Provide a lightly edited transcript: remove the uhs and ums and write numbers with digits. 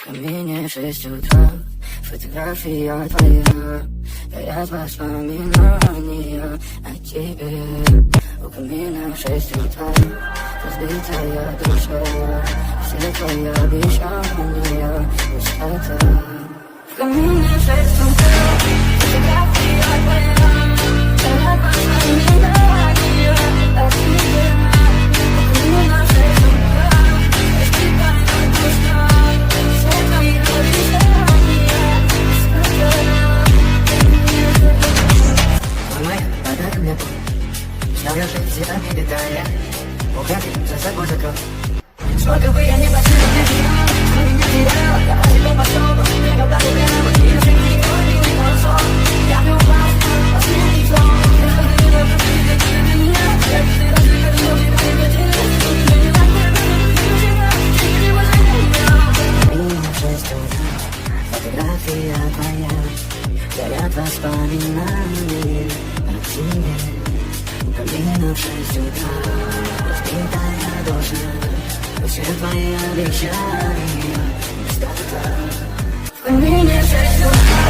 В камине 6 утра, фотография твоя, горят воспоминания о тебе. У камина 6 утра, разбитая душа, все твои обещания пустота. В камине 6 утра, фотография твоя, горят воспоминания о тебе. У камина 6 утра, разбитая душа, все твои обещания пустота. Моя подарок мне был, знал я жизнь цветами детали, укради за собой закрыл. Сколько бы я ни просил, не терял, что меня терял, я по тебе пошел, бегал до тебя, и уже никто не нашел. Я не упал, последний сон, я не должен видеть меня, я не должен видеть тебя, не так не у меня 6 утра, фотография твоя, горят воспоминания о тебе. У камина в 6 утра, разбитая душа, все твои обещания пустота. В камине 6 утра,